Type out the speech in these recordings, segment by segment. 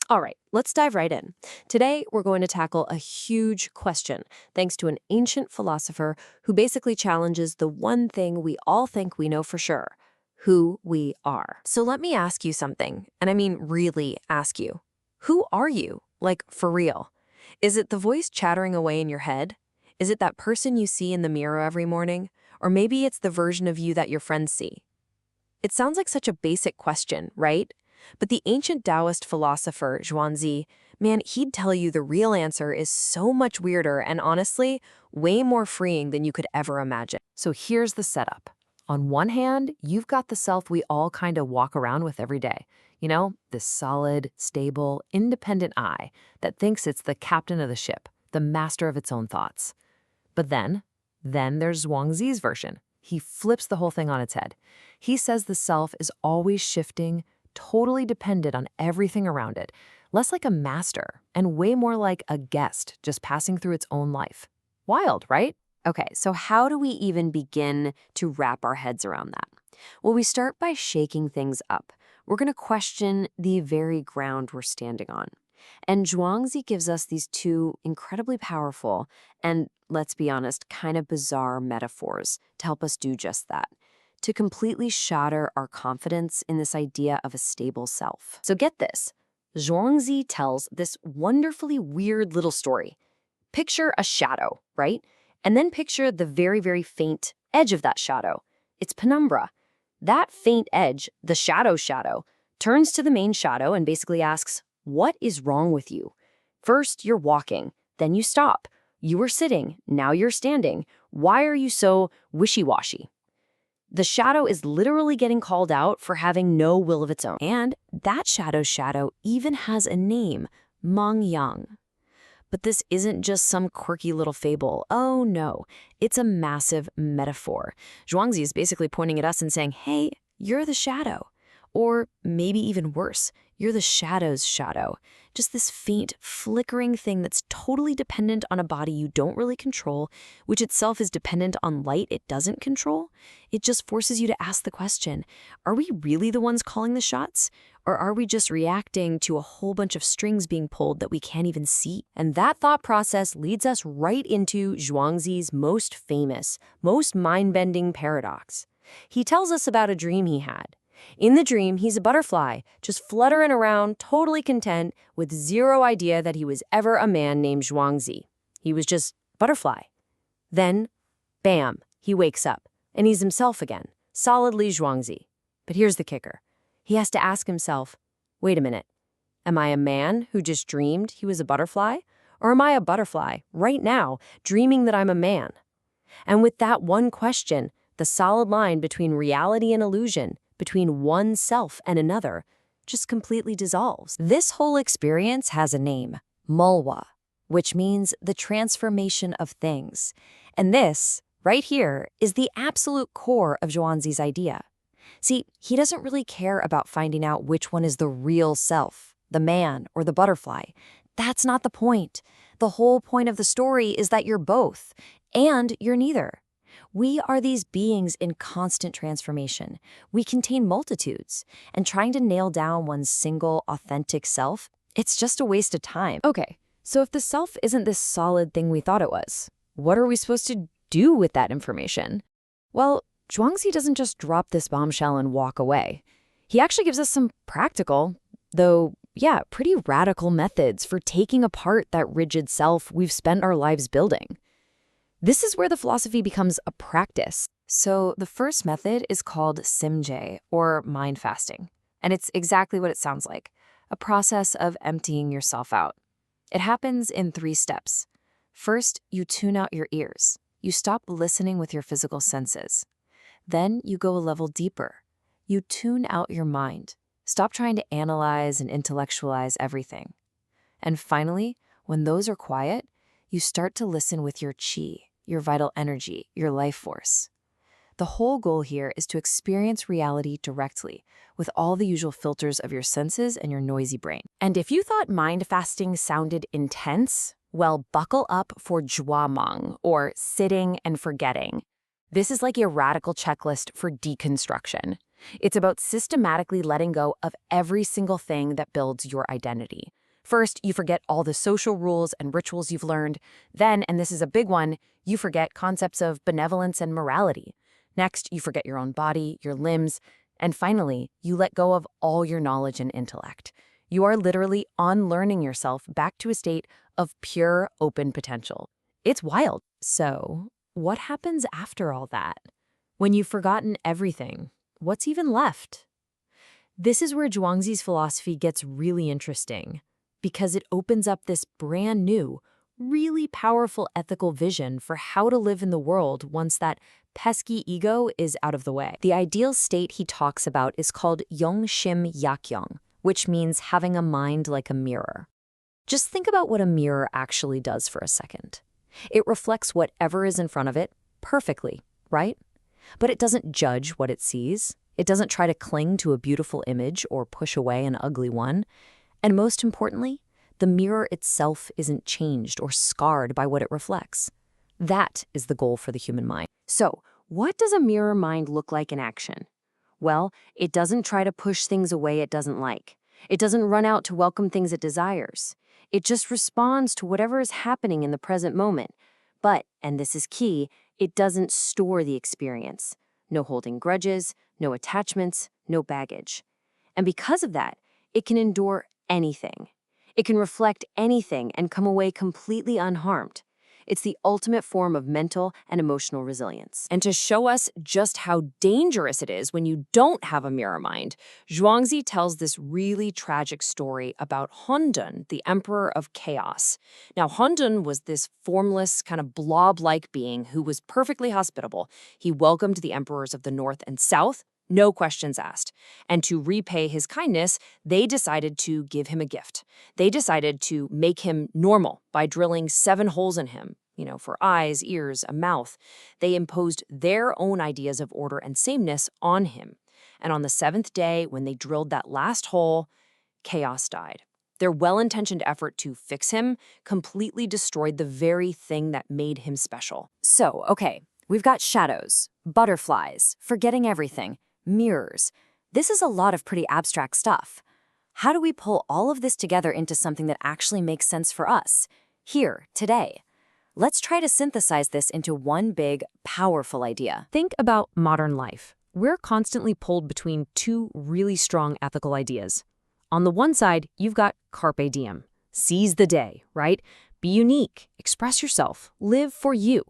All right, let's dive right in. Today, we're going to tackle a huge question, thanks to an ancient philosopher who basically challenges the one thing we all think we know for sure, who we are. So let me ask you something, and I mean really ask you. Who are you? Like, for real. Is it the voice chattering away in your head? Is it that person you see in the mirror every morning? Or maybe it's the version of you that your friends see? It sounds like such a basic question, right? But the ancient Taoist philosopher Zhuangzi, man, he'd tell you the real answer is so much weirder and honestly, way more freeing than you could ever imagine. So here's the setup. On one hand, you've got the self we all kind of walk around with every day. You know, this solid, stable, independent I that thinks it's the captain of the ship, the master of its own thoughts. But then there's Zhuangzi's version. He flips the whole thing on its head. He says the self is always shifting, totally dependent on everything around it, less like a master and way more like a guest just passing through its own life. Wild, right? Okay, so how do we even begin to wrap our heads around that? Well, we start by shaking things up. We're going to question the very ground we're standing on. And Zhuangzi gives us these two incredibly powerful and, let's be honest, kind of bizarre metaphors to help us do just that, to completely shatter our confidence in this idea of a stable self. So get this. Zhuangzi tells this wonderfully weird little story. Picture a shadow, right? And then picture the very, very faint edge of that shadow. It's penumbra. That faint edge, the shadow, turns to the main shadow and basically asks, what is wrong with you? First, you're walking, then you stop. You were sitting, now you're standing. Why are you so wishy-washy? The shadow is literally getting called out for having no will of its own. And that shadow even has a name, Meng Yang. But this isn't just some quirky little fable. Oh no, it's a massive metaphor. Zhuangzi is basically pointing at us and saying, hey, you're the shadow. Or maybe even worse, you're the shadow's shadow. Just this faint, flickering thing that's totally dependent on a body you don't really control, which itself is dependent on light it doesn't control. It just forces you to ask the question, are we really the ones calling the shots? Or are we just reacting to a whole bunch of strings being pulled that we can't even see? And that thought process leads us right into Zhuangzi's most famous, most mind-bending paradox. He tells us about a dream he had. In the dream, he's a butterfly, just fluttering around, totally content, with zero idea that he was ever a man named Zhuangzi. He was just butterfly. Then, bam, he wakes up, and he's himself again, solidly Zhuangzi. But here's the kicker. He has to ask himself, wait a minute, am I a man who just dreamed he was a butterfly? Or am I a butterfly, right now, dreaming that I'm a man? And with that one question, the solid line between reality and illusion, between one self and another, just completely dissolves. This whole experience has a name, Mulwa, which means the transformation of things. And this, right here, is the absolute core of Zhuangzi's idea. See, he doesn't really care about finding out which one is the real self, the man or the butterfly. That's not the point. The whole point of the story is that you're both, and you're neither. We are these beings in constant transformation. We contain multitudes, and trying to nail down one's single, authentic self, it's just a waste of time. Okay, so if the self isn't this solid thing we thought it was, what are we supposed to do with that information? Well, Zhuangzi doesn't just drop this bombshell and walk away. He actually gives us some practical, though, yeah, pretty radical methods for taking apart that rigid self we've spent our lives building. This is where the philosophy becomes a practice. So the first method is called xinzhai, or mind fasting. And it's exactly what it sounds like, a process of emptying yourself out. It happens in 3 steps. First, you tune out your ears. You stop listening with your physical senses. Then you go a level deeper. You tune out your mind. Stop trying to analyze and intellectualize everything. And finally, when those are quiet, you start to listen with your qi, your vital energy, your life force. The whole goal here is to experience reality directly, with all the usual filters of your senses and your noisy brain. And if you thought mind fasting sounded intense, well, buckle up for zuowang, or sitting and forgetting. This is like a radical checklist for deconstruction. It's about systematically letting go of every single thing that builds your identity. First, you forget all the social rules and rituals you've learned. Then, and this is a big one, you forget concepts of benevolence and morality. Next, you forget your own body, your limbs, and finally, you let go of all your knowledge and intellect. You are literally unlearning yourself back to a state of pure, open potential. It's wild. So, what happens after all that? When you've forgotten everything, what's even left? This is where Zhuangzi's philosophy gets really interesting, because it opens up this brand new, really powerful ethical vision for how to live in the world once that pesky ego is out of the way. The ideal state he talks about is called yongshim yakyong, which means having a mind like a mirror. Just think about what a mirror actually does for a second. It reflects whatever is in front of it perfectly, right? But it doesn't judge what it sees. It doesn't try to cling to a beautiful image or push away an ugly one. And most importantly, the mirror itself isn't changed or scarred by what it reflects. That is the goal for the human mind. So, what does a mirror mind look like in action? Well, it doesn't try to push things away it doesn't like. It doesn't run out to welcome things it desires. It just responds to whatever is happening in the present moment. But, and this is key, it doesn't store the experience. No holding grudges, no attachments, no baggage. And because of that, it can endure anything. It can reflect anything and come away completely unharmed. It's the ultimate form of mental and emotional resilience. And to show us just how dangerous it is when you don't have a mirror mind, Zhuangzi tells this really tragic story about Hondun, the emperor of chaos. Now, Hondun was this formless, kind of blob-like being who was perfectly hospitable. He welcomed the emperors of the north and south, no questions asked. And to repay his kindness, they decided to give him a gift. They decided to make him normal by drilling 7 holes in him, for eyes, ears, a mouth. They imposed their own ideas of order and sameness on him. And on the 7th day, when they drilled that last hole, chaos died. Their well-intentioned effort to fix him completely destroyed the very thing that made him special. So, okay, we've got shadows, butterflies, forgetting everything, mirrors. This is a lot of pretty abstract stuff. How do we pull all of this together into something that actually makes sense for us, here, today? Let's try to synthesize this into one big, powerful idea. Think about modern life. We're constantly pulled between 2 really strong ethical ideas. On the one side, you've got carpe diem. Seize the day, right? Be unique, express yourself, live for you.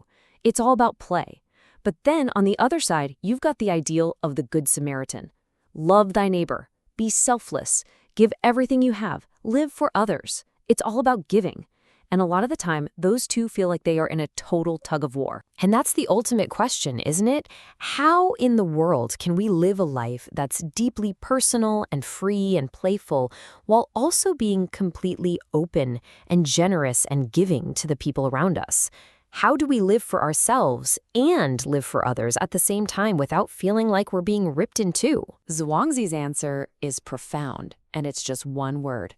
It's all about play. But then on the other side, you've got the ideal of the Good Samaritan. Love thy neighbor, be selfless, give everything you have, live for others. It's all about giving. And a lot of the time, those two feel like they are in a total tug of war. And that's the ultimate question, isn't it? How in the world can we live a life that's deeply personal and free and playful while also being completely open and generous and giving to the people around us? How do we live for ourselves and live for others at the same time without feeling like we're being ripped in two? Zhuangzi's answer is profound, and it's just one word: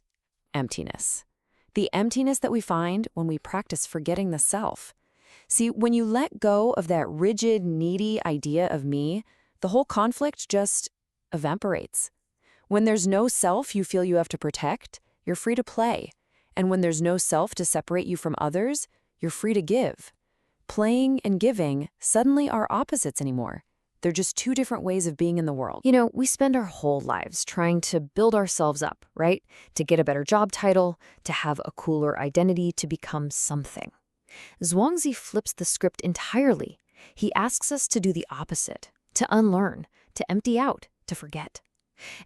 emptiness. The emptiness that we find when we practice forgetting the self. See, when you let go of that rigid, needy idea of me, the whole conflict just evaporates. When there's no self you feel you have to protect, you're free to play. And when there's no self to separate you from others, you're free to give. Playing and giving suddenly are opposites anymore. They're just 2 different ways of being in the world. We spend our whole lives trying to build ourselves up, right? To get a better job title, to have a cooler identity, to become something. Zhuangzi flips the script entirely. He asks us to do the opposite, to unlearn, to empty out, to forget.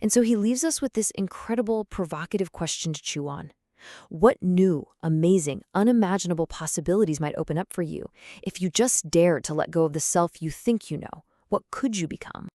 And so he leaves us with this incredible, provocative question to chew on. What new, amazing, unimaginable possibilities might open up for you if you just dared to let go of the self you think you know? What could you become?